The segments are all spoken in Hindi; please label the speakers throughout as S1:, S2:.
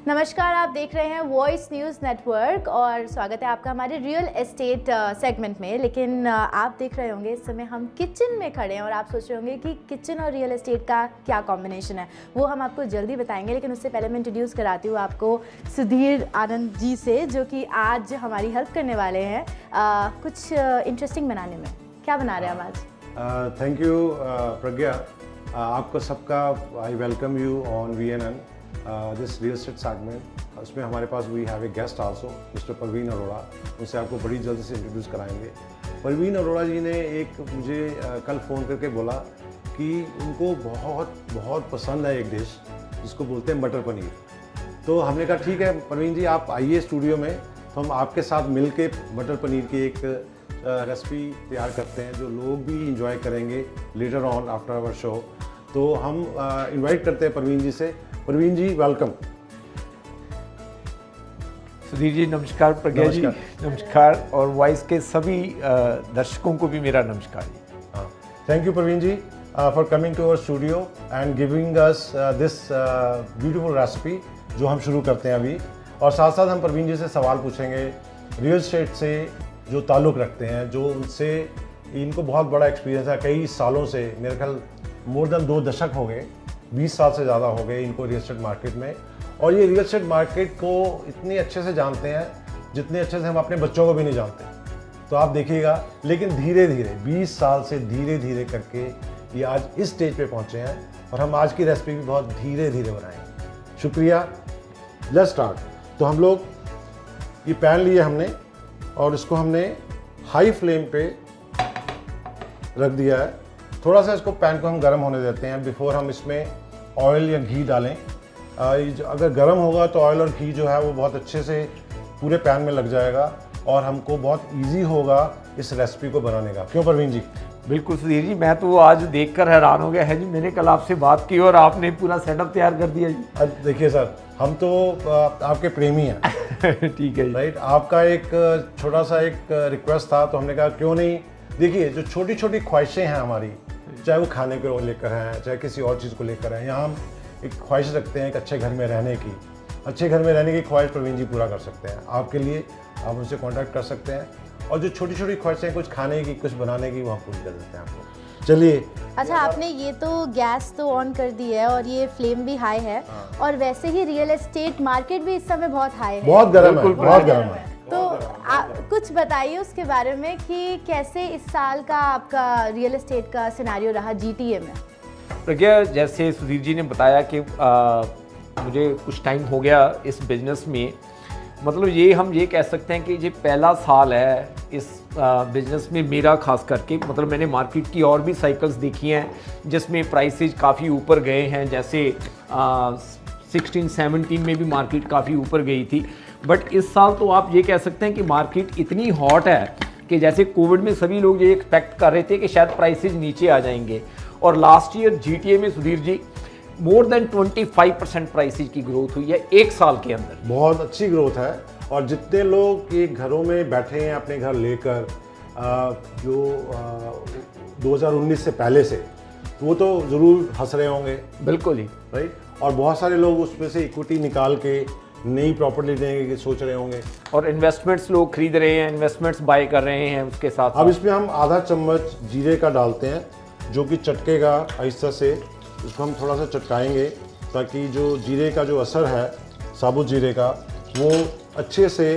S1: नमस्कार, आप देख रहे हैं वॉइस न्यूज़ नेटवर्क और स्वागत है आपका हमारे रियल एस्टेट सेगमेंट में। लेकिन आप देख रहे होंगे इस समय हम किचन में खड़े हैं और आप सोच रहे होंगे कि किचन और रियल एस्टेट का क्या कॉम्बिनेशन है, वो हम आपको जल्दी बताएंगे। लेकिन उससे पहले मैं इंट्रोड्यूस कराती हूँ आपको सुधीर आनंद जी से, जो कि आज हमारी हेल्प करने वाले हैं कुछ इंटरेस्टिंग बनाने में। क्या बना रहे हैं हम आज?
S2: थैंक यू प्रज्ञा, आपको सबका I welcome you on VNN this real estate segment. उसमें हमारे पास we have a guest also, mister Parveen Arora. उनसे आपको बड़ी जल्दी से इंट्रोड्यूस कराएंगे। परवीन अरोड़ा जी ने एक मुझे कल फ़ोन करके बोला कि उनको बहुत बहुत पसंद है एक डिश जिसको बोलते हैं मटर पनीर। तो हमने कहा ठीक है परवीन जी, आप आइए स्टूडियो में, तो हम आपके साथ मिल के मटर पनीर की एक रेसिपी तैयार करते हैं जो लोग भी इंजॉय करेंगे later on after our show. तो हम इनवाइट करते हैं परवीन जी से। परवीन जी वेलकम।
S3: सुधीर जी नमस्कार, प्रज्ञा जी नमस्कार, और वॉइस के सभी दर्शकों को भी मेरा नमस्कार जी।
S2: Thank you Parveen ji for coming to our studio and giving us this beautiful recipe जो हम शुरू करते हैं अभी। और साथ साथ हम परवीन जी से सवाल पूछेंगे रियल एस्टेट से जो ताल्लुक़ रखते हैं, जो उनसे इनको बहुत बड़ा एक्सपीरियंस है कई सालों से। मेरे ख्याल मोर देन 2 दशक हो गए, 20 साल से ज़्यादा हो गए इनको रियल एस्टेट मार्केट में। और ये रियल एस्टेट मार्केट को इतने अच्छे से जानते हैं जितने अच्छे से हम अपने बच्चों को भी नहीं जानते। तो आप देखिएगा, लेकिन धीरे धीरे 20 साल से धीरे धीरे करके ये आज इस स्टेज पे पहुँचे हैं और हम आज की रेसिपी भी बहुत धीरे धीरे बनाएंगे। शुक्रिया। Let's start. तो हम लोग ये पैन लिए हमने और इसको हमने हाई फ्लेम पे रख दिया है। थोड़ा सा इसको पैन को हम गर्म होने देते हैं बिफोर हम इसमें ऑयल या घी डालें। अगर गर्म होगा तो ऑयल और घी जो है वो बहुत अच्छे से पूरे पैन में लग जाएगा और हमको बहुत इजी होगा इस रेसिपी को बनाने का। क्यों परवीन जी?
S3: बिल्कुल सुधीर जी, मैं तो आज देखकर हैरान हो गया है जी। मैंने कल आपसे बात की और आपने पूरा सेटअप तैयार कर दिया जी।
S2: देखिए सर, हम तो आपके प्रेमी हैं।
S3: ठीक है जी।
S2: राइट, आपका एक छोटा सा एक रिक्वेस्ट था, तो हमने कहा क्यों नहीं। देखिए, जो छोटी छोटी ख्वाहिशें हैं हमारी, चाहे वो खाने को लेकर हैं, चाहे किसी और चीज़ को लेकर हैं, यहाँ हम एक ख्वाहिश रखते हैं एक अच्छे घर में रहने की। अच्छे घर में रहने की ख्वाहिश प्रवीण जी पूरा कर सकते हैं आपके लिए। आप उनसे कांटेक्ट कर सकते हैं और जो छोटी छोटी ख्वाहिशें कुछ खाने की, कुछ बनाने की, वो हम पूरी कर देते हैं आपको। चलिए।
S1: अच्छा, आपने ये तो गैस तो ऑन कर दी है और ये फ्लेम भी हाई है। और वैसे ही रियल एस्टेट मार्केट भी इस समय बहुत हाई है,
S2: बहुत गर्म है, बहुत गर्म है।
S1: तो कुछ बताइए उसके बारे में कि कैसे इस साल का आपका रियल एस्टेट का सिनेरियो रहा GTA में।
S3: प्रज्ञा, जैसे सुधीर जी ने बताया कि मुझे कुछ टाइम हो गया इस बिज़नेस में, मतलब ये हम ये कह सकते हैं कि ये पहला साल है इस बिज़नेस में मेरा, खास करके। मतलब मैंने मार्केट की और भी साइकिल्स देखी हैं जिसमें प्राइसेज काफ़ी ऊपर गए हैं। जैसे 16-17 में भी मार्केट काफ़ी ऊपर गई थी, बट इस साल तो आप ये कह सकते हैं कि मार्केट इतनी हॉट है कि जैसे कोविड में सभी लोग ये एक्सपेक्ट कर रहे थे कि शायद प्राइसेज नीचे आ जाएंगे। और लास्ट ईयर GTA में Sudhir ji more than 25% prices की ग्रोथ हुई है एक साल के अंदर।
S2: बहुत अच्छी ग्रोथ है। और जितने लोग ये घरों में बैठे हैं अपने घर लेकर, जो 2019 से पहले से, वो तो ज़रूर हंस रहे होंगे।
S3: बिल्कुल ही
S2: राइट। और बहुत सारे लोग उसमें से इक्विटी निकाल के नई प्रॉपर्टी लेने की सोच रहे होंगे
S3: और इन्वेस्टमेंट्स लोग खरीद रहे हैं, इन्वेस्टमेंट्स बाय कर रहे हैं उसके साथ।
S2: अब इसमें हम आधा चम्मच जीरे का डालते हैं जो कि चटकेगा आहिस्ता से। इसको हम थोड़ा सा चटकाएंगे ताकि जो जीरे का जो असर है, साबुत जीरे का, वो अच्छे से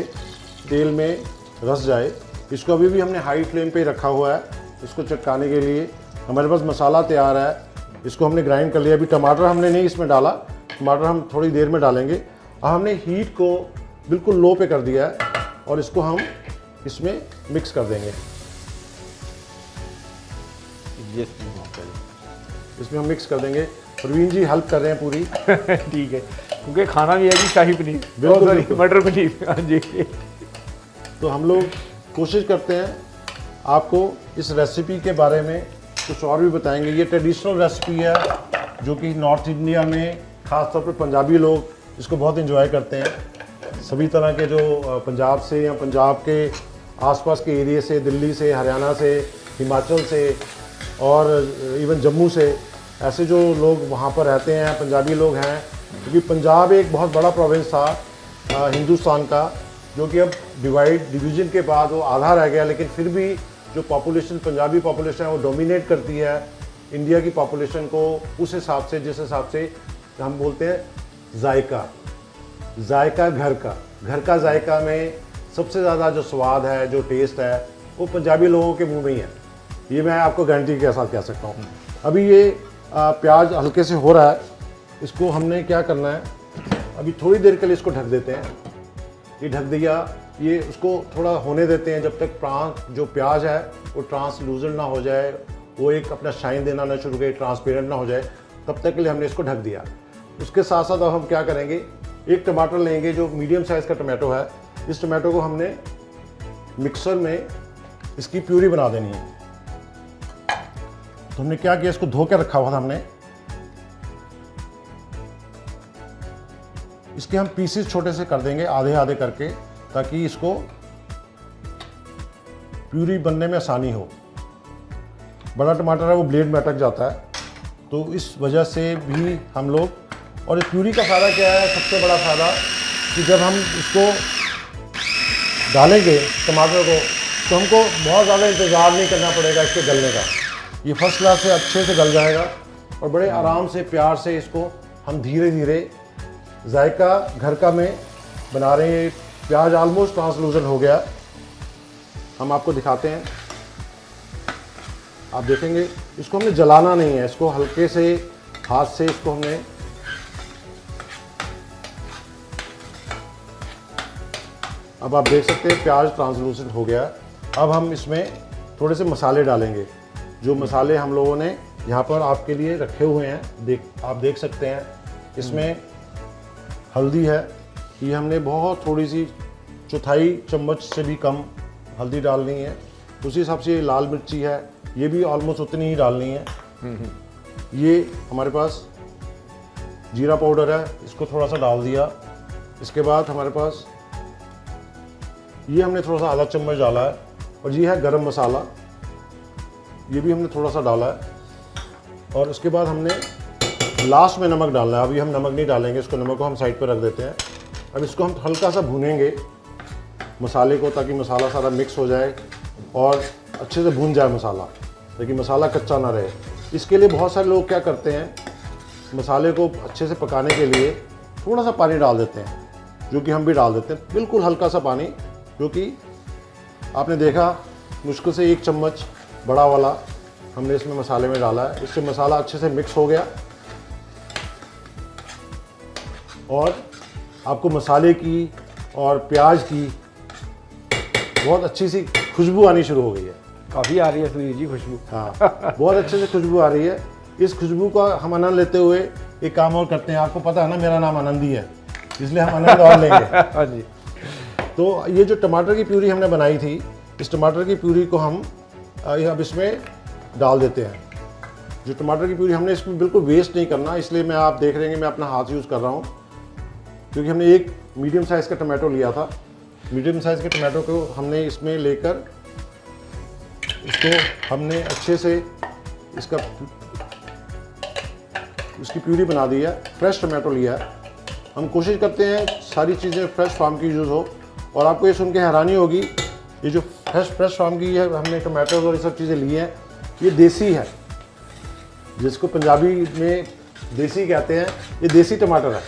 S2: तेल में रस जाए। इसको अभी भी हमने हाई फ्लेम पे रखा हुआ है इसको चटकाने के लिए। हमारे पास मसाला तैयार है, इसको हमने ग्राइंड कर लिया। अभी टमाटर हमने नहीं इसमें डाला, टमाटर हम थोड़ी देर में डालेंगे। अब हमने हीट को बिल्कुल लो पे कर दिया है और इसको हम इसमें मिक्स कर देंगे। इसमें हम मिक्स कर देंगे। प्रवीण जी हेल्प कर रहे हैं पूरी।
S3: ठीक है, क्योंकि खाना भी है जी शाही पनीर,
S2: बिल्कुल
S3: मटर पनीर। हाँ जी।
S2: तो हम लोग कोशिश करते हैं आपको इस रेसिपी के बारे में कुछ और भी बताएंगे। ये ट्रेडिशनल रेसिपी है जो कि नॉर्थ इंडिया में ख़ासतौर पर पंजाबी लोग इसको बहुत एंजॉय करते हैं। सभी तरह के जो पंजाब से या पंजाब के आसपास के एरिया से, दिल्ली से, हरियाणा से, हिमाचल से और इवन जम्मू से, ऐसे जो लोग वहाँ पर रहते हैं पंजाबी लोग हैं, क्योंकि पंजाब एक बहुत बड़ा प्रोविंस था हिंदुस्तान का, जो कि अब डिवीज़न के बाद वो आधा रह गया, लेकिन फिर भी जो पॉपुलेशन पंजाबी पॉपुलेशन है वो डोमिनेट करती है इंडिया की पॉपुलेशन को, उस हिसाब से जिस हिसाब से हम बोलते हैं जायका घर का जायका में सबसे ज़्यादा जो स्वाद है, जो टेस्ट है, वो पंजाबी लोगों के मुंह में ही है। ये मैं आपको गारंटी के साथ कह सकता हूँ। अभी ये प्याज हल्के से हो रहा है, इसको हमने क्या करना है, अभी थोड़ी देर के लिए इसको ढक देते हैं। ये ढक दिया, ये उसको थोड़ा होने देते हैं जब तक जो प्याज है वो ट्रांसलूजेंट ना हो जाए, वो एक अपना शाइन देना ना शुरू करे, ट्रांसपेरेंट ना हो जाए, तब तक के लिए हमने इसको ढक दिया। उसके साथ साथ अब हम क्या करेंगे, एक टमाटर लेंगे जो मीडियम साइज़ का टमाटो है। इस टमाटो को हमने मिक्सर में इसकी प्यूरी बना देनी है। तो हमने क्या किया, इसको धो के रखा हुआ था हमने, इसके हम पीसेस छोटे से कर देंगे आधे आधे करके, ताकि इसको प्यूरी बनने में आसानी हो। बड़ा टमाटर है वो ब्लेड में अटक जाता है, तो इस वजह से भी हम लोग, और इस प्यूरी का फ़ायदा क्या है, सबसे बड़ा फ़ायदा कि जब हम इसको डालेंगे टमाटर को, तो हमको बहुत ज़्यादा इंतज़ार नहीं करना पड़ेगा इसके गलने का। ये फर्स्ट क्लास से अच्छे से गल जाएगा और बड़े आराम से प्यार से इसको हम धीरे धीरे जायका घर का में बना रहे हैं। प्याज ऑलमोस्ट ट्रांसलूजेंट हो गया, हम आपको दिखाते हैं, आप देखेंगे। इसको हमने जलाना नहीं है, इसको हल्के से हाथ से इसको हमने अब आप देख सकते हैं प्याज ट्रांसलूसेंट हो गया। अब हम इसमें थोड़े से मसाले डालेंगे, जो मसाले हम लोगों ने यहाँ पर आपके लिए रखे हुए हैं, आप देख सकते हैं। इसमें हल्दी है, ये हमने बहुत थोड़ी सी, चौथाई चम्मच से भी कम हल्दी डालनी है। उसी हिसाब से लाल मिर्ची है, ये भी ऑलमोस्ट उतनी ही डालनी है। ये हमारे पास जीरा पाउडर है, इसको थोड़ा सा डाल दिया। इसके बाद हमारे पास ये हमने थोड़ा सा आधा चम्मच डाला है, और ये है गरम मसाला, ये भी हमने थोड़ा सा डाला है। और उसके बाद हमने लास्ट में नमक डालना है। अभी हम नमक नहीं डालेंगे, इसको नमक को हम साइड पर रख देते हैं। अब इसको हम हल्का सा भूनेंगे मसाले को, ताकि मसाला सारा मिक्स हो जाए और अच्छे से भून जाए मसाला, ताकि मसाला कच्चा ना रहे। इसके लिए बहुत सारे लोग क्या करते हैं, मसाले को अच्छे से पकाने के लिए थोड़ा सा पानी डाल देते हैं, जो कि हम भी डाल देते हैं, बिल्कुल हल्का सा पानी, जो कि आपने देखा मुश्किल से 1 चम्मच बड़ा वाला हमने इसमें मसाले में डाला है। इससे मसाला अच्छे से मिक्स हो गया और आपको मसाले की और प्याज की बहुत अच्छी सी खुशबू आनी शुरू हो गई है।
S3: काफ़ी आ रही है सुधीर जी खुशबू।
S2: हाँ, बहुत अच्छे से खुशबू आ रही है। इस खुशबू का हम आनंद लेते हुए एक काम और करते हैं। आपको पता है ना, मेरा नाम आनंद ही है, इसलिए हम आनंद और लेंगे।
S3: हाँ जी।
S2: तो ये जो टमाटर की प्यूरी हमने बनाई थी, इस टमाटर की प्यूरी को हम अब इसमें डाल देते हैं। जो टमाटर की प्यूरी हमने इसमें बिल्कुल वेस्ट नहीं करना, इसलिए मैं, आप देख रहे हैं, मैं अपना हाथ यूज़ कर रहा हूँ, क्योंकि हमने एक मीडियम साइज़ का टमाटो लिया था। मीडियम साइज़ के टमाटो को हमने इसमें लेकर इसको हमने अच्छे से इसकी प्यूरी बना दी है। फ्रेश टमाटो लिया है। हम कोशिश करते हैं सारी चीज़ें फ्रेश फार्म की यूज़ हो, और आपको ये सुन के हैरानी होगी, ये जो फ्रेश फार्म की है हमने टमाटोज और ये सब चीज़ें ली हैं, ये देसी है, जिसको पंजाबी में देसी कहते हैं। ये देसी टमाटर है,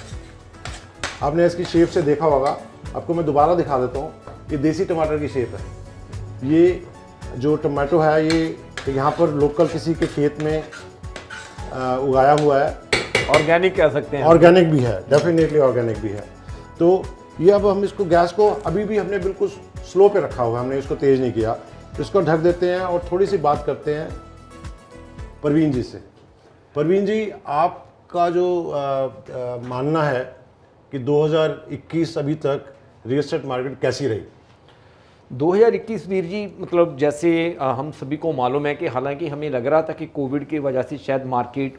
S2: आपने इसकी शेप से देखा होगा। आपको मैं दोबारा दिखा देता हूँ, ये देसी टमाटर की शेप है। ये जो टमाटो है, ये यहाँ पर लोकल किसी के खेत में उगाया हुआ है।
S3: ऑर्गेनिक कह सकते हैं।
S2: ऑर्गेनिक भी है, डेफिनेटली ऑर्गेनिक भी है। तो ये अब हम इसको, गैस को अभी भी हमने बिल्कुल स्लो पे रखा हुआ है, हमने इसको तेज़ नहीं किया। इसको ढक देते हैं और थोड़ी सी बात करते हैं परवीन जी से। परवीन जी, आपका जो मानना है कि 2021 अभी तक रियल एस्टेट मार्केट कैसी रही?
S3: 2021 वीर जी, मतलब जैसे हम सभी को मालूम है कि हालांकि हमें लग रहा था कि कोविड की वजह से शायद मार्केट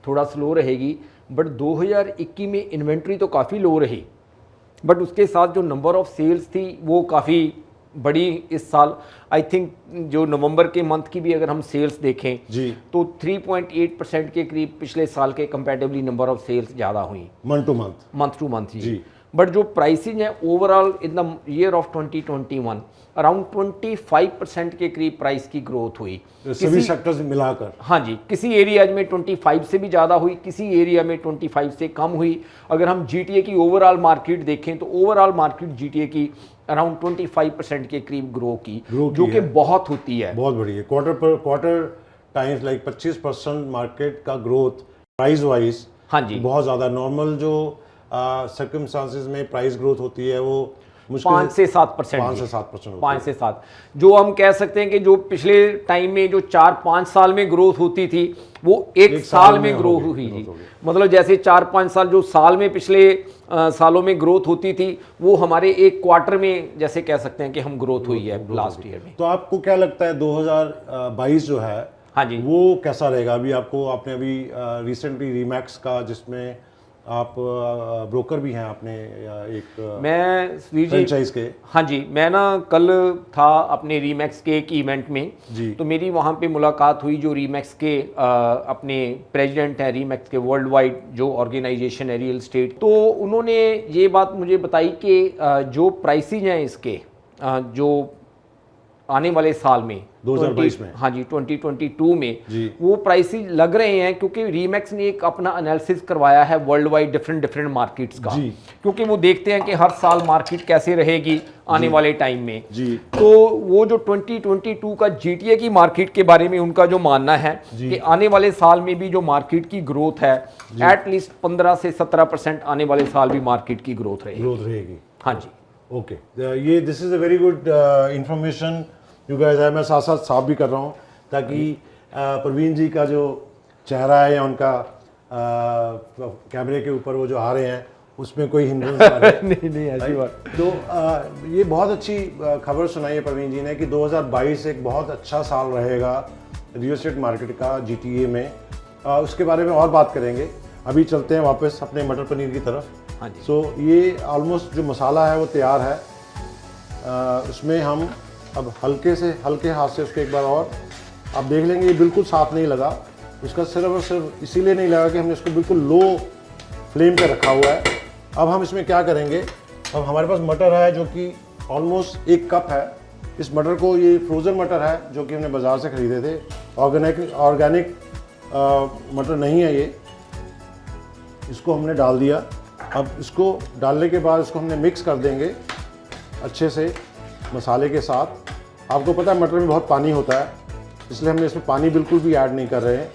S3: थोड़ा स्लो रहेगी, बट 2021 में इन्वेंट्री तो काफ़ी लो रही, बट उसके साथ जो नंबर ऑफ़ सेल्स थी वो काफ़ी बड़ी इस साल आई थिंक जो नवंबर के मंथ की भी अगर हम सेल्स देखें
S2: जी,
S3: तो 3.8% के करीब पिछले साल के कंपैरेटिवली नंबर ऑफ सेल्स ज़्यादा हुई
S2: मंथ
S3: टू मंथ
S2: जी।
S3: बट जो प्राइसिंग है overall in the year of 2021 around 25% के करीब प्राइस की ग्रोथ हुई
S2: सभी सेक्टर्स मिलाकर।
S3: हाँ जी, किसी एरियाज में 25 से भी ज़्यादा हुई, किसी एरिया में 25 से कम हुई। अगर हम जीटीए की ओवरऑल मार्केट देखें तो ओवरऑल मार्केट जीटीए की अराउंड 25% के करीब ग्रो की जो कि बहुत होती है,
S2: बहुत बड़ी है। क्वार्टर टाइम्स लाइक 25% मार्केट का ग्रोथ प्राइस वाइज,
S3: हाँ जी,
S2: बहुत ज़्यादा। नॉर्मल जो सर्कमस्टांसेस में प्राइस ग्रोथ होती है वो मुश्किल
S3: 5 से 7%,
S2: 5 से 7%,
S3: 5 से 7, जो हम कह सकते हैं कि जो पिछले टाइम में जो 4-5 साल में ग्रोथ होती थी वो एक साल में ग्रोथ हुई जी। मतलब जैसे 4-5 साल जो साल में पिछले सालों में ग्रोथ होती थी वो हमारे एक क्वार्टर में जैसे कह सकते हैं कि हम ग्रोथ हुई है लास्ट ईयर में।
S2: तो आपको क्या लगता है 2022 जो है,
S3: हाँ जी,
S2: वो कैसा रहेगा? आपने अभी रिसेंटली रीमैक्स का, जिसमें आप ब्रोकर भी हैं, आपने एक
S3: मैं
S2: फ्रेंचाइज के।
S3: हाँ जी, मैं ना कल था अपने रीमैक्स के एक इवेंट में
S2: जी,
S3: तो मेरी वहाँ पे मुलाकात हुई जो रीमैक्स के अपने प्रेसिडेंट हैं, रीमैक्स के वर्ल्ड वाइड जो ऑर्गेनाइजेशन है रियल एस्टेट। तो उन्होंने ये बात मुझे बताई कि जो प्राइसिंग हैं इसके जो आने वाले साल में
S2: 2022 में,
S3: हाँ जी 2022 में
S2: जी,
S3: वो प्राइसेस लग रहे हैं क्योंकि रीमैक्स ने एक अपना एनालिसिस करवाया है वर्ल्ड वाइड डिफरेंट मार्केट्स का
S2: जी,
S3: क्योंकि वो देखते हैं कि हर साल मार्केट कैसे रहेगी आने वाले टाइम में
S2: जी।
S3: तो वो जो 2022 का जीटीए की मार्केट के बारे में उनका जो मानना है कि आने वाले साल में भी जो मार्केट की ग्रोथ है एटलीस्ट 15 से 17% आने वाले साल भी मार्केट की ग्रोथ
S2: रहेगी।
S3: हाँ जी,
S2: ओके, ये this is a very good information you guys है। मैं साथ साथ साफ भी कर रहा हूँ ताकि प्रवीण जी का जो चेहरा है या उनका कैमरे के ऊपर वो जो आ रहे हैं उसमें कोई हिंड्रेंस ना रहे।
S3: नहीं ऐसी बात।
S2: तो ये बहुत अच्छी खबर सुनाई है प्रवीण जी ने कि 2022 एक बहुत अच्छा साल रहेगा रियल एस्टेट मार्केट का जीटीए में। उसके बारे में और बात करेंगे। अभी चलते हैं वापस अपने मटर पनीर की तरफ।
S3: हाँ जी।
S2: सो ये ऑलमोस्ट जो मसाला है वो तैयार है। उसमें हम अब हल्के हाथ से उसको एक बार और आप देख लेंगे, ये बिल्कुल साफ नहीं लगा। उसका सिर्फ और सिर्फ इसीलिए नहीं लगा कि हमने इसको बिल्कुल लो फ्लेम पे रखा हुआ है। अब हम इसमें क्या करेंगे, अब हमारे पास मटर है जो कि ऑलमोस्ट 1 कप है। इस मटर को, ये फ्रोज़न मटर है जो कि हमने बाज़ार से ख़रीदे थे, ऑर्गेनिक मटर नहीं है ये। इसको हमने डाल दिया। अब इसको डालने के बाद इसको हमने मिक्स कर देंगे अच्छे से मसाले के साथ। आपको पता है मटर में बहुत पानी होता है, इसलिए हमने इसमें पानी बिल्कुल भी ऐड नहीं कर रहे हैं।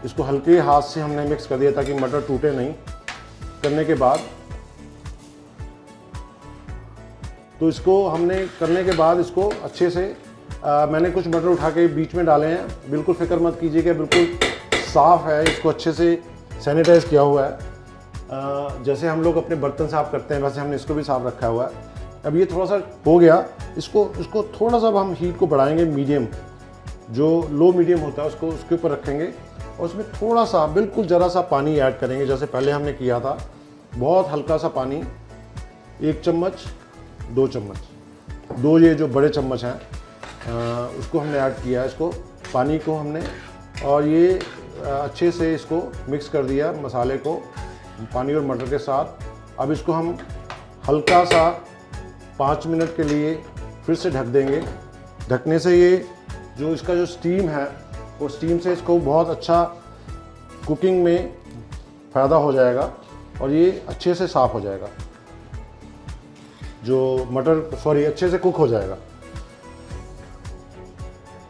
S2: इसको हल्के हाथ से हमने मिक्स कर दिया ताकि मटर टूटे नहीं। करने के बाद तो इसको हमने करने के बाद इसको अच्छे से मैंने कुछ मटर उठा के बीच में डाले हैं। बिल्कुल फिक्र मत कीजिएगा, बिल्कुल साफ़ है। इसको अच्छे से सैनिटाइज़ किया हुआ है। जैसे हम लोग अपने बर्तन साफ़ करते हैं वैसे हमने इसको भी साफ़ रखा हुआ है। अब ये थोड़ा सा हो गया, इसको थोड़ा सा हम हीट को बढ़ाएंगे मीडियम, जो लो मीडियम होता है उसको उसके ऊपर रखेंगे और उसमें थोड़ा सा बिल्कुल ज़रा सा पानी ऐड करेंगे जैसे पहले हमने किया था। बहुत हल्का सा पानी, 1 चम्मच 2 चम्मच, 2 ये जो बड़े चम्मच हैं उसको हमने ऐड किया है। इसको पानी को हमने और ये अच्छे से इसको मिक्स कर दिया मसाले को पानी और मटर के साथ। अब इसको हम हल्का सा 5 मिनट के लिए फिर से ढक देंगे। ढकने से ये जो इसका जो स्टीम है वो स्टीम से इसको बहुत अच्छा कुकिंग में फ़ायदा हो जाएगा और ये अच्छे से साफ़ हो जाएगा, जो मटर अच्छे से कुक हो जाएगा।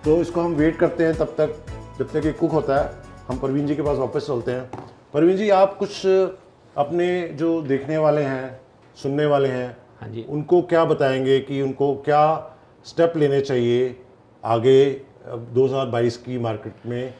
S2: तो इसको हम वेट करते हैं तब तक जब तक ये कुक होता है। हम परवीन जी के पास वापस चलते हैं। परवीन जी, आप कुछ अपने जो देखने वाले हैं, सुनने वाले हैं,
S3: हाँ जी,
S2: उनको क्या बताएंगे कि उनको क्या स्टेप लेने चाहिए आगे 2022 की मार्केट में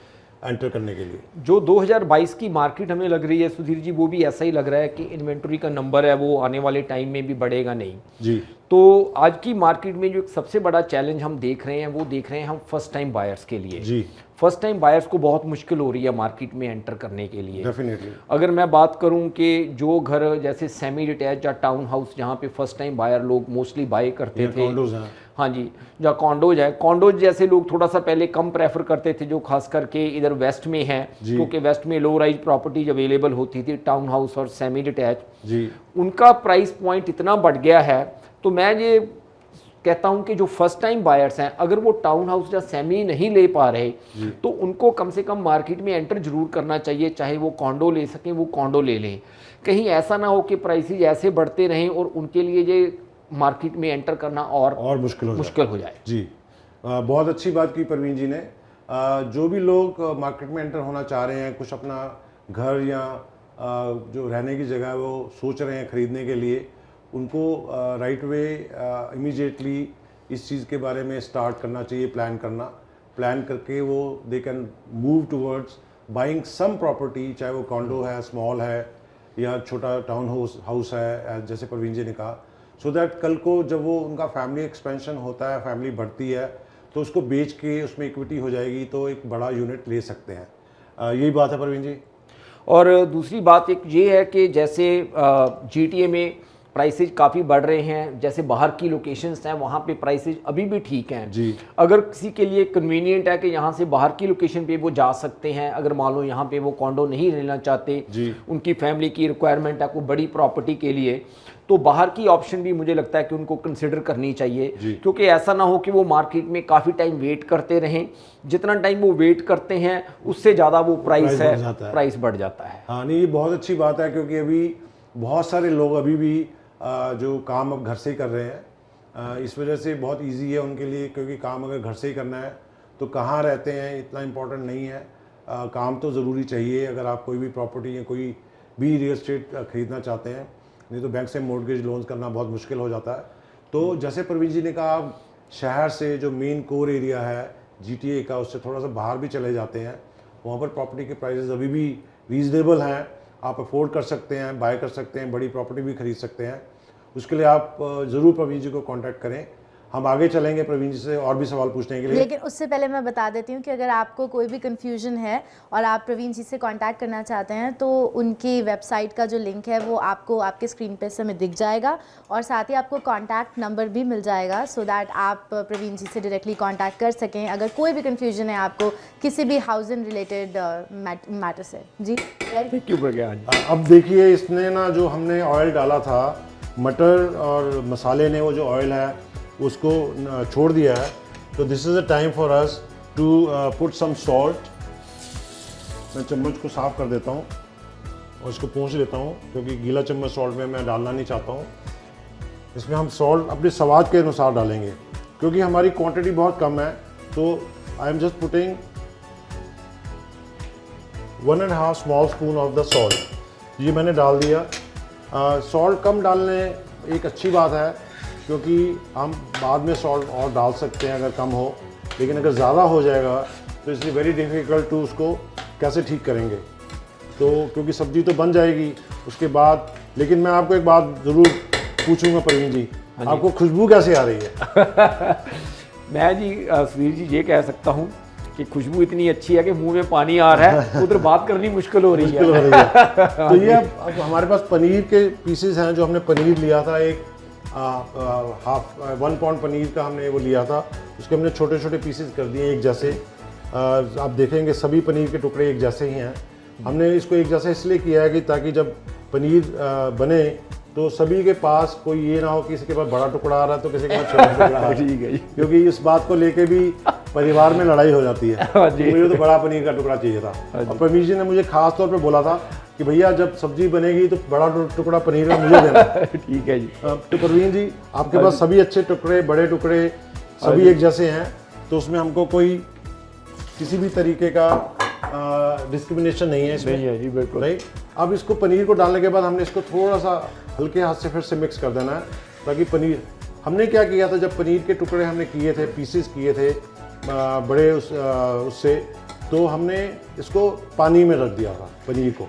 S2: एंटर करने के लिए?
S3: जो 2022 की मार्केट हमें लग रही है सुधीर जी, वो भी ऐसा ही लग रहा है कि इन्वेंटरी का नंबर है वो आने वाले टाइम में भी बढ़ेगा नहीं
S2: जी।
S3: तो आज की मार्केट में जो एक सबसे बड़ा चैलेंज हम देख रहे हैं वो देख रहे हैं हम फर्स्ट टाइम बायर्स के लिए।
S2: जी।
S3: फर्स्ट टाइम बायर्स को बहुत मुश्किल हो रही है मार्केट में एंटर करने के लिए।
S2: डेफिनेटली।
S3: अगर मैं बात करूं कि जो घर जैसे सेमी डिटैच या टाउन हाउस जहाँ पे फर्स्ट टाइम बायर लोग मोस्टली बाय करते थे, हाँ जी, या कॉन्डोज है, कॉन्डोज जैसे लोग थोड़ा सा पहले कम प्रेफर करते थे, जो खास करके इधर वेस्ट में है, क्योंकि वेस्ट में लो राइज प्रॉपर्टीज अवेलेबल होती थी, टाउन हाउस और सेमी डिटैच जी, उनका प्राइस पॉइंट इतना बढ़ गया है। तो मैं ये कहता हूं कि जो फर्स्ट टाइम बायर्स हैं, अगर वो टाउन हाउस या सेमी नहीं ले पा रहे तो उनको कम से कम मार्केट में एंटर जरूर करना चाहिए, चाहे वो कॉन्डो ले सकें वो कॉन्डो ले लें। कहीं ऐसा ना हो कि प्राइसेज ऐसे बढ़ते रहें और उनके लिए ये मार्केट में एंटर करना और मुश्किल हो जाए।
S2: जी, बहुत अच्छी बात की परवीन जी ने। जो भी लोग मार्केट में एंटर होना चाह रहे हैं, कुछ अपना घर या जो रहने की जगह है वो सोच रहे हैं खरीदने के लिए, उनको राइट वे इमीडिएटली इस चीज़ के बारे में स्टार्ट करना चाहिए, प्लान करके वो they can move towards buying sum property, चाहे वो कॉन्डो है, स्मॉल है या छोटा टाउन हाउस है, जैसे परवीन जी ने कहा, सो दैट कल को जब वो उनका फैमिली एक्सपेंशन होता है, फैमिली बढ़ती है, तो उसको बेच के उसमें इक्विटी हो जाएगी तो एक बड़ा यूनिट ले सकते हैं। यही बात है परवीन जी।
S3: और दूसरी बात एक ये है कि जैसे GTA में प्राइसेज काफ़ी बढ़ रहे हैं, जैसे बाहर की लोकेशंस हैं वहाँ पे प्राइसेज अभी भी ठीक हैं जी। अगर किसी के लिए कन्वीनियंट है कि यहाँ से बाहर की लोकेशन पे वो जा सकते हैं, अगर मान लो यहाँ पे वो कॉन्डो नहीं लेना चाहते जी, उनकी फैमिली की रिक्वायरमेंट है कोई बड़ी प्रॉपर्टी के लिए, तो बाहर की ऑप्शन भी मुझे लगता है कि उनको कंसिडर करनी चाहिए, क्योंकि ऐसा ना हो कि वो मार्केट में काफ़ी टाइम वेट करते रहें। जितना टाइम वो वेट करते हैं उससे ज़्यादा वो प्राइस बढ़ जाता है।
S2: हाँ नहीं, ये बहुत अच्छी बात है, क्योंकि अभी बहुत सारे लोग अभी भी जो काम अब घर से ही कर रहे हैं, इस वजह से बहुत इजी है उनके लिए, क्योंकि काम अगर घर से ही करना है तो कहाँ रहते हैं इतना इम्पोर्टेंट नहीं है, काम तो ज़रूरी चाहिए अगर आप कोई भी प्रॉपर्टी या कोई भी रियल एस्टेट खरीदना चाहते हैं, नहीं तो बैंक से मॉर्गेज लोन्स करना बहुत मुश्किल हो जाता है। तो जैसे परवीन जी ने कहा, आप शहर से जो मेन कोर एरिया है GTA का, उससे थोड़ा सा बाहर भी चले जाते हैं, वहाँ पर प्रॉपर्टी के प्राइसेस अभी भी रीजनेबल हैं, आप अफोर्ड कर सकते हैं, बाय कर सकते हैं, बड़ी प्रॉपर्टी भी खरीद सकते हैं। उसके लिए आप ज़रूर प्रवीण जी को कांटेक्ट करें। हम आगे चलेंगे प्रवीण जी से और भी सवाल पूछने के लिए,
S1: लेकिन उससे पहले मैं बता देती हूँ कि अगर आपको कोई भी कन्फ्यूजन है और आप प्रवीण जी से कांटेक्ट करना चाहते हैं तो उनकी वेबसाइट का जो लिंक है वो आपको आपके स्क्रीन पे समय दिख जाएगा, और साथ ही आपको कांटेक्ट नंबर भी मिल जाएगा, सो दैट आप प्रवीण जी से डायरेक्टली कांटेक्ट कर सकें अगर कोई भी कन्फ्यूजन है आपको किसी भी हाउसिंग रिलेटेड मैटर से। जी
S3: थैंक यू प्रज्ञा।
S2: अब देखिए, इसने ना जो हमने ऑयल डाला था, मटर और मसाले ने वो जो ऑयल है उसको छोड़ दिया है, तो this is a time for us to put some salt. मैं चम्मच को साफ़ कर देता हूँ और इसको पोंछ लेता हूँ, क्योंकि गीला चम्मच सॉल्ट में मैं डालना नहीं चाहता हूँ। इसमें हम सॉल्ट अपने स्वाद के अनुसार डालेंगे, क्योंकि हमारी क्वांटिटी बहुत कम है, तो I am just putting 1.5 small spoon of the salt. ये मैंने डाल दिया। सॉल्ट कम डालने एक अच्छी बात है, क्योंकि हम बाद में सॉल्ट और डाल सकते हैं अगर कम हो, लेकिन अगर ज़्यादा हो जाएगा तो इट्स वेरी डिफ़िकल्ट टू उसको कैसे ठीक करेंगे, तो क्योंकि सब्ज़ी तो बन जाएगी उसके बाद। लेकिन मैं आपको एक बात ज़रूर पूछूंगा प्रवीण जी, आपको खुशबू कैसे आ रही है?
S3: मैं जी सुधीर जी ये कह सकता हूँ कि खुशबू इतनी अच्छी है कि मुंह में पानी आ रहा है, उधर बात करनी मुश्किल हो रही है।
S2: तो ये अब हमारे पास पनीर के पीसेस हैं, जो हमने पनीर लिया था, एक 1 पाउंड पनीर का हमने वो लिया था, उसके हमने छोटे छोटे पीसेस कर दिए एक जैसे। आप देखेंगे सभी पनीर के टुकड़े एक जैसे ही हैं। हमने इसको एक जैसा इसलिए किया है कि ताकि जब पनीर बने तो सभी के पास कोई ये ना हो कि किसी के पास बड़ा टुकड़ा आ रहा है तो किसी के पास छोटा टुकड़ा आ रहा है, क्योंकि इस बात को लेके भी परिवार में लड़ाई हो जाती है। मुझे तो बड़ा पनीर का टुकड़ा चाहिए था, और परवीन जी ने मुझे खास तौर पे बोला था कि भैया जब सब्जी बनेगी तो बड़ा टुकड़ा पनीर का मुझे देना।
S3: ठीक है जी।
S2: तो परवीन जी, आपके पास सभी अच्छे टुकड़े, बड़े टुकड़े सभी एक जैसे हैं, तो उसमें हमको कोई किसी भी तरीके का डिस्क्रिमिनेशन नहीं है इसमें।
S3: नहीं है जी, बिल्कुल
S2: राइट। अब इसको पनीर को डालने के बाद हमने इसको थोड़ा सा हल्के हाथ से फिर से मिक्स कर देना है, ताकि पनीर, हमने क्या किया था जब पनीर के टुकड़े हमने किए थे, पीसेस किए थे बड़े उससे, तो हमने इसको पानी में रख दिया था, पनीर को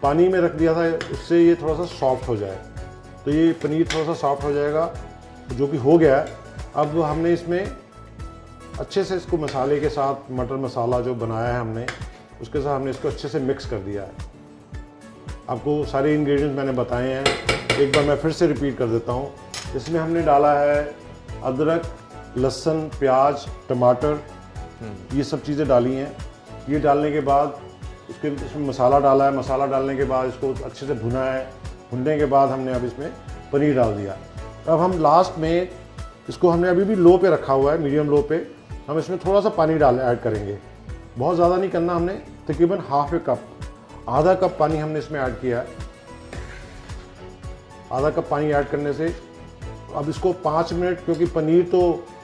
S2: पानी में रख दिया था, उससे ये थोड़ा सा सॉफ्ट हो जाए। तो ये पनीर थोड़ा सा सॉफ्ट हो जाएगा, जो कि हो गया है। अब हमने इसमें अच्छे से इसको मसाले के साथ, मटर मसाला जो बनाया है हमने उसके साथ हमने इसको अच्छे से मिक्स कर दिया है। आपको सारे इंग्रेडिएंट्स मैंने बताए हैं, एक बार मैं फिर से रिपीट कर देता हूँ। इसमें हमने डाला है अदरक, लहसुन, प्याज, टमाटर, ये सब चीज़ें डाली हैं। ये डालने के बाद इसमें मसाला डाला है, मसाला डालने के बाद इसको अच्छे से भुना है। भुनने के बाद हमने अब इसमें पनीर डाल दिया। अब हम लास्ट में इसको हमने अभी भी लो पे रखा हुआ है, मीडियम लो पे। हम इसमें थोड़ा सा पानी ऐड करेंगे, बहुत ज़्यादा नहीं करना हमने, तकरीबन हाफ ए कप, आधा कप पानी हमने इसमें ऐड किया है। आधा कप पानी ऐड करने से अब इसको 5 मिनट, क्योंकि पनीर तो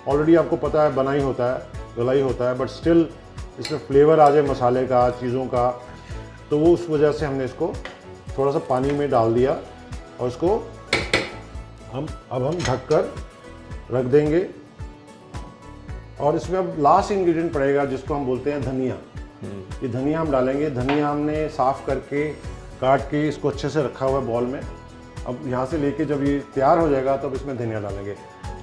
S2: ऑलरेडी आपको पता है बना ही होता है, गला ही होता है, बट स्टिल इसमें फ्लेवर आ जाए मसाले का, चीज़ों का, तो वो उस वजह से हमने इसको थोड़ा सा पानी में डाल दिया और इसको हम ढक कर रख देंगे। और इसमें अब लास्ट इंग्रेडिएंट पड़ेगा जिसको हम बोलते हैं धनिया। ये धनिया हम डालेंगे। धनिया हमने साफ़ करके काट के इसको अच्छे से रखा हुआ है बॉल में। अब यहाँ से लेके जब ये तैयार हो जाएगा तब इसमें धनिया डालेंगे।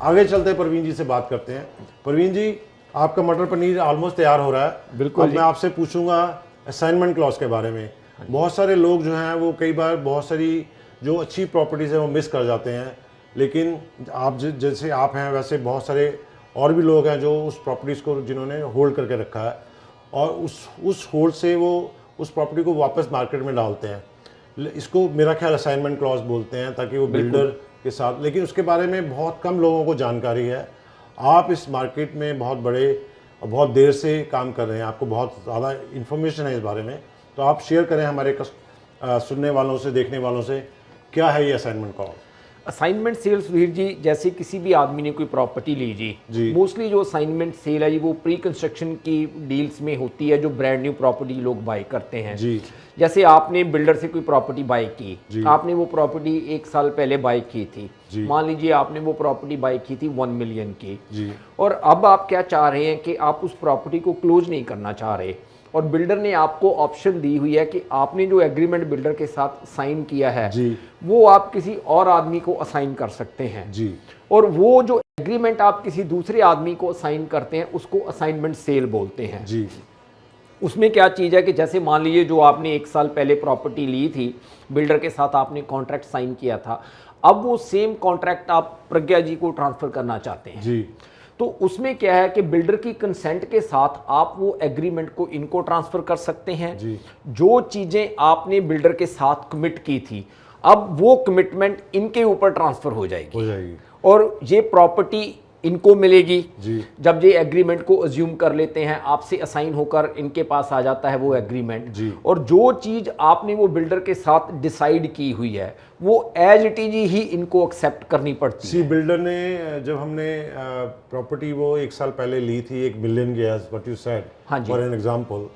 S2: आगे चलते हैं, परवीन जी से बात करते हैं। परवीन जी, आपका मटर पनीर ऑलमोस्ट तैयार हो रहा है।
S3: बिल्कुल।
S2: अब मैं आपसे पूछूंगा असाइनमेंट क्लॉज के बारे में। बहुत सारे लोग जो हैं वो कई बार बहुत सारी जो अच्छी प्रॉपर्टीज़ हैं वो मिस कर जाते हैं, लेकिन आप जैसे आप हैं वैसे बहुत सारे और भी लोग हैं जो उस प्रॉपर्टीज़ को जिन्होंने होल्ड करके रखा है और उस होल्ड से वो उस प्रॉपर्टी को वापस मार्केट में डालते हैं। इसको मेरा ख्याल असाइनमेंट क्लॉज बोलते हैं, ताकि वो बिल्डर के साथ, लेकिन उसके बारे में बहुत कम लोगों को जानकारी है। आप इस मार्केट में बहुत बड़े और बहुत देर से काम कर रहे हैं, आपको बहुत ज़्यादा इन्फॉर्मेशन है इस बारे में, तो आप शेयर करें हमारे सुनने वालों से, देखने वालों से, क्या है ये assignment clause?
S3: Assignment sale Sudhir ji, जैसे किसी भी आदमी ने कोई प्रॉपर्टी ली जी, मोस्टली जो असाइनमेंट सेल है वो प्री कंस्ट्रक्शन की डील्स में होती है, जो ब्रांड न्यू प्रॉपर्टी लोग बाय करते हैं जी। जैसे आपने बिल्डर से कोई प्रॉपर्टी बाय की, आपने वो प्रॉपर्टी 1 साल पहले बाय की थी, मान लीजिए आपने वो प्रॉपर्टी बाय की थी 1 मिलियन की जी। और अब आप क्या चाह रहे हैं कि आप उस प्रॉपर्टी को क्लोज नहीं करना चाह रहे, और बिल्डर ने आपको ऑप्शन दी हुई है कि आपने जो एग्रीमेंट बिल्डर के साथ साइन किया है जी, वो आप किसी और आदमी को असाइन कर सकते हैं जी। और वो जो एग्रीमेंट आप किसी दूसरे आदमी को असाइन करते हैं उसको असाइनमेंट सेल बोलते हैं जी। उसमें क्या चीज़ है कि जैसे मान लीजिए जो आपने 1 साल पहले प्रॉपर्टी ली थी, बिल्डर के साथ आपने कॉन्ट्रैक्ट साइन किया था, अब वो सेम कॉन्ट्रैक्ट आप प्रज्ञा जी को ट्रांसफ़र करना चाहते हैं जी। तो उसमें क्या है कि बिल्डर की कंसेंट के साथ आप वो एग्रीमेंट को इनको ट्रांसफ़र कर सकते हैं जी। जो चीज़ें आपने बिल्डर के साथ कमिट की थी, अब वो कमिटमेंट इनके ऊपर ट्रांसफ़र हो जाएगी और ये प्रॉपर्टी इनको मिलेगी जी। जब ये एग्रीमेंट को अज्यूम कर लेते हैं, आपसे असाइन होकर इनके पास आ जाता है वो एग्रीमेंट जी। और जो चीज़ आपने वो बिल्डर के साथ डिसाइड की हुई है वो एज इट इज ही इनको एक्सेप्ट करनी पड़ती है।
S2: बिल्डर ने जब हमने प्रॉपर्टी वो 1 साल पहले ली थी 1 मिलियन की, as what you said for an example,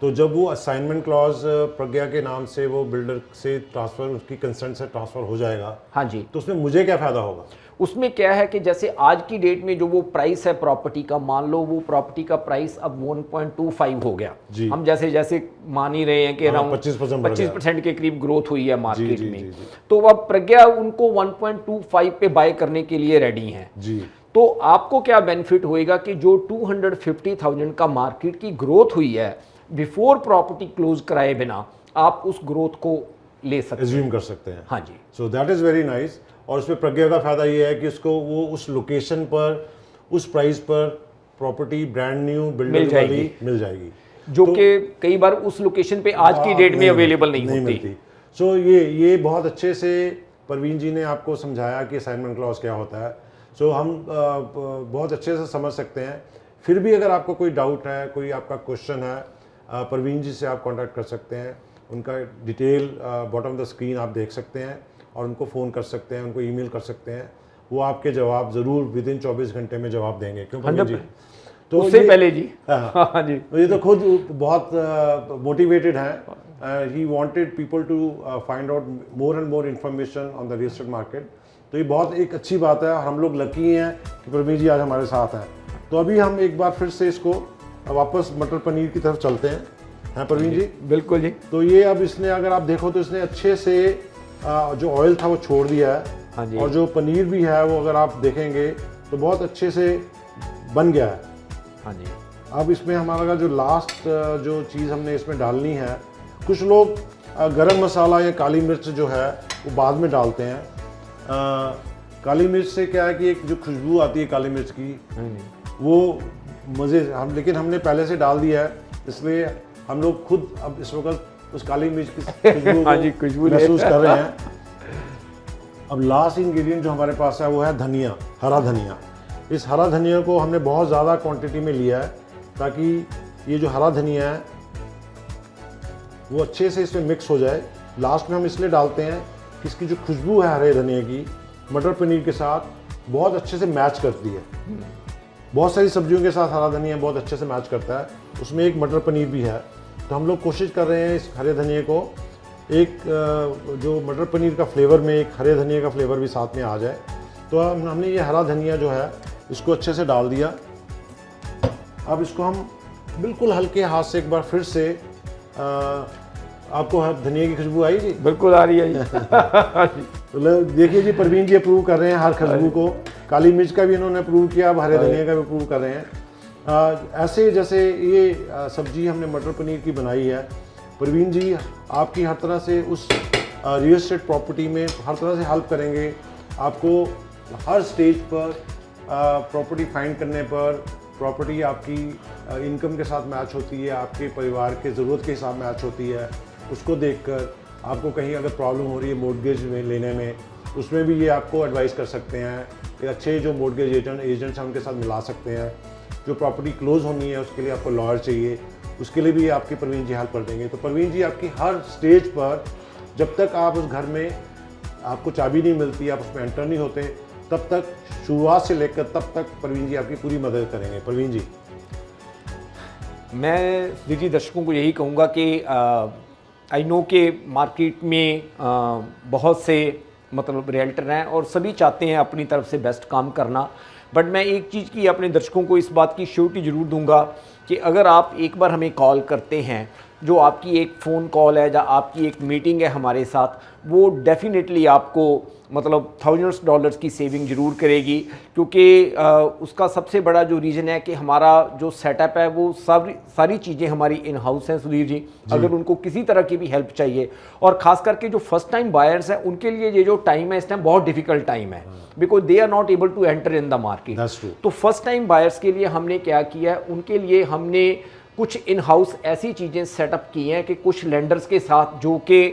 S2: तो जब वो असाइनमेंट क्लॉज प्रज्ञा के नाम से वो बिल्डर से ट्रांसफ़र, उसकी कंसेंट से ट्रांसफ़र हो जाएगा, हाँ जी, तो उसमें मुझे क्या फ़ायदा होगा?
S3: उसमें क्या है कि जैसे आज की डेट में जो वो प्राइस है प्रॉपर्टी का, मान लो वो प्रॉपर्टी का प्राइस अब 1.25 हो गया जी। हम जैसे मान ही रहे हैं कि अराउंड 25% के करीब ग्रोथ हुई है मार्केट में, तो अब प्रज्ञा उनको 1.25 पे बाय करने के लिए रेडी हैं जी। तो आपको क्या बेनिफिट होएगा कि जो 250,000 का मार्केट की ग्रोथ हुई है बिफोर प्रॉपर्टी क्लोज कराए बिना, आप उस ग्रोथ को ले सकते हैं,
S2: एज्यूम कर सकते हैं।
S3: हाँ जी,
S2: so that is very nice. और उसमें प्रज्ञा का फ़ायदा ये है कि उसको वो उस लोकेशन पर, उस प्राइस पर प्रॉपर्टी ब्रांड न्यू बिल्डर वाली मिल जाएगी,
S3: जो कि कई बार उस लोकेशन पे आज की डेट में अवेलेबल नहीं होती।
S2: सो ये बहुत अच्छे से परवीन जी ने आपको समझाया कि असाइनमेंट क्लॉज क्या होता है। सो हम बहुत अच्छे से समझ सकते हैं। फिर भी अगर आपको कोई डाउट है, कोई आपका क्वेश्चन है, परवीन जी से आप कांटेक्ट कर सकते हैं। उनका detail bottom of the screen आप देख सकते हैं और उनको फ़ोन कर सकते हैं, उनको ईमेल कर सकते हैं। वो आपके जवाब ज़रूर विदिन 24 घंटे में जवाब देंगे। क्यों परवीन जी?
S3: तो उससे पहले जी,
S2: हाँ जी, ये तो खुद बहुत मोटिवेटेड हैं। He wanted people to find out more and more information on the real estate market. तो ये बहुत एक अच्छी बात है और हम लोग लकी हैं कि परवीन जी आज हमारे साथ हैं। तो अभी हम एक बार फिर से इसको वापस मटर पनीर की तरफ चलते हैं, हैं परवीन जी?
S3: बिल्कुल जी।
S2: तो ये अब इसने, अगर आप देखो तो इसने अच्छे से जो ऑयल था वो छोड़ दिया है। हाँ जी। और जो पनीर भी है वो अगर आप देखेंगे तो बहुत अच्छे से बन गया है।
S3: हाँ जी।
S2: अब इसमें हमारा जो लास्ट जो चीज़ हमने इसमें डालनी है, कुछ लोग गरम मसाला या काली मिर्च जो है वो बाद में डालते हैं। काली मिर्च से क्या है कि एक जो खुशबू आती है काली मिर्च की, वो मज़े लेकिन हमने पहले से डाल दिया है, इसलिए हम लोग खुद अब इस वक्त उस काली मिर्च की खुशबू
S3: हाँ जी, खुशबू
S2: महसूस कर रहे हैं। अब लास्ट इंग्रेडिएंट जो हमारे पास है वो है धनिया, हरा धनिया। इस हरा धनिया को हमने बहुत ज़्यादा क्वांटिटी में लिया है ताकि ये जो हरा धनिया है वो अच्छे से इसमें मिक्स हो जाए। लास्ट में हम इसलिए डालते हैं कि इसकी जो खुशबू है हरे धनिया की मटर पनीर के साथ बहुत अच्छे से मैच करती है। बहुत सारी सब्जियों के साथ हरा धनिया बहुत अच्छे से मैच करता है, उसमें एक मटर पनीर भी है। तो हम लोग कोशिश कर रहे हैं इस हरे धनिया को एक जो मटर पनीर का फ्लेवर में एक हरे धनिया का फ्लेवर भी साथ में आ जाए। तो हमने ये हरा धनिया जो है इसको अच्छे से डाल दिया। अब इसको हम बिल्कुल हल्के हाथ से एक बार फिर से आपको धनिया की खुशबू आई जी?
S3: बिल्कुल आ रही है जी।
S2: तो देखिए जी, परवीन जी अप्रूव कर रहे हैं हर खुशबू को। काली मिर्च का भी इन्होंने अप्रूव किया, अब हरे धनिया का भी अप्रूव कर रहे हैं। ऐसे जैसे ये सब्जी हमने मटर पनीर की बनाई है, परवीन जी आपकी हर तरह से उस रियल एस्टेट प्रॉपर्टी में हर तरह से हेल्प करेंगे। आपको हर स्टेज पर प्रॉपर्टी फाइंड करने पर प्रॉपर्टी आपकी इनकम के साथ मैच होती है, आपके परिवार के ज़रूरत के हिसाब मैच होती है, उसको देखकर आपको कहीं अगर प्रॉब्लम हो रही है मॉर्गेज में लेने में, उसमें भी ये आपको एडवाइस कर सकते हैं। एक अच्छे जो मॉर्गेज एजेंट्स हैं उनके साथ मिला सकते हैं। जो प्रॉपर्टी क्लोज होनी है उसके लिए आपको लॉयर चाहिए, उसके लिए भी आपकी परवीन जी हेल्प कर देंगे। तो परवीन जी आपकी हर स्टेज पर जब तक आप उस घर में आपको चाबी नहीं मिलती, आप उसमें एंटर नहीं होते, तब तक शुरुआत से लेकर तब तक परवीन जी आपकी पूरी मदद करेंगे। परवीन जी,
S3: मैं देखिए दर्शकों को यही कहूँगा कि आई नो के मार्केट में बहुत से मतलब रियल्टर हैं और सभी चाहते हैं अपनी तरफ से बेस्ट काम करना, बट मैं एक चीज़ की अपने दर्शकों को इस बात की श्योरिटी ज़रूर दूंगा कि अगर आप एक बार हमें कॉल करते हैं, जो आपकी एक फ़ोन कॉल है या आपकी एक मीटिंग है हमारे साथ, वो डेफिनेटली आपको मतलब $1000s की सेविंग ज़रूर करेगी, क्योंकि उसका सबसे बड़ा जो रीज़न है कि हमारा जो सेटअप है वो सारी चीज़ें हमारी इन हाउस हैं सुधीर जी। अगर उनको किसी तरह की भी हेल्प चाहिए, और ख़ास करके जो फर्स्ट टाइम बायर्स हैं उनके लिए ये जो टाइम है इस टाइम बहुत डिफ़िकल्ट टाइम है, because they are not able to enter in the market. तो फर्स्ट टाइम बायर्स के लिए हमने क्या किया है, उनके लिए हमने कुछ इन हाउस ऐसी चीज़ें सेटअप की हैं कि कुछ लेंडर्स के साथ जो कि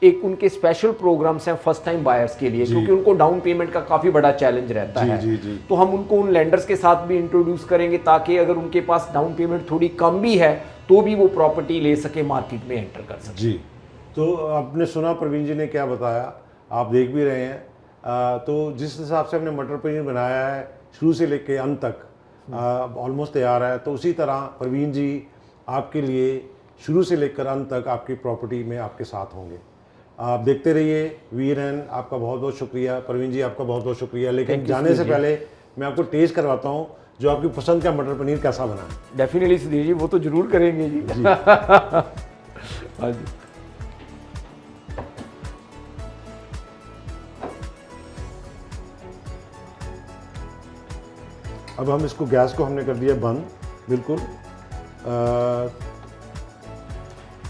S3: एक उनके स्पेशल प्रोग्राम्स हैं फर्स्ट टाइम बायर्स के लिए, क्योंकि उनको डाउन पेमेंट का काफ़ी बड़ा चैलेंज रहता है। तो हम उनको उन लेंडर्स के साथ भी इंट्रोड्यूस करेंगे ताकि अगर उनके पास डाउन पेमेंट थोड़ी कम भी है तो भी वो प्रॉपर्टी ले सके, मार्केट में एंटर कर सके।
S2: जी, तो आपने सुना परवीन जी ने क्या बताया, आप देख भी रहे हैं। तो जिस हिसाब से हमने मटर पनीर बनाया है शुरू से लेके अंत तक ऑलमोस्ट तैयार है, तो उसी तरह परवीन जी आपके लिए शुरू से लेकर अंत तक आपकी प्रॉपर्टी में आपके साथ होंगे। आप देखते रहिए वीरन। आपका बहुत बहुत शुक्रिया परवीन जी, आपका बहुत बहुत शुक्रिया। लेकिन जाने से पहले मैं आपको टेस्ट करवाता हूँ जो आपकी पसंद का मटर पनीर कैसा बना है।
S3: डेफिनेटली सुधीर जी, वो तो जरूर करेंगे जी। हाँ जी।
S2: अब हम इसको गैस को हमने कर दिया बंद बिल्कुल।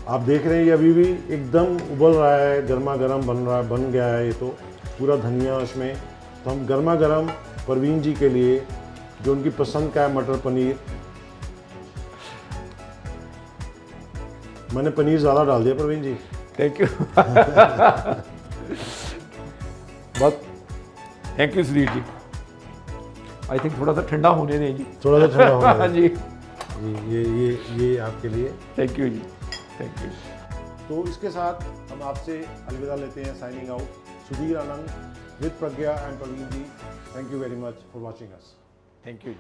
S2: आप देख रहे हैं ये अभी भी एकदम उबल रहा है, गर्मा गर्म बन गया है ये तो पूरा धनिया इसमें। तो हम गर्मा गर्म परवीन जी के लिए जो उनकी पसंद का है मटर पनीर, मैंने पनीर ज़्यादा डाल दिया परवीन जी।
S3: Thank you. बहुत thank you Sudhir ji. I think थोड़ा सा ठंडा होने दें जी।
S2: थोड़ा सा ठंडा होने
S3: हाँ जी।
S2: ये आपके लिए।
S3: थैंक यू जी, थैंक यू।
S2: तो इसके साथ हम आपसे अलविदा लेते हैं, signing out. Sudhir Anand with Pragya and Parveen ji, thank you very much for watching us.
S3: Thank you ji.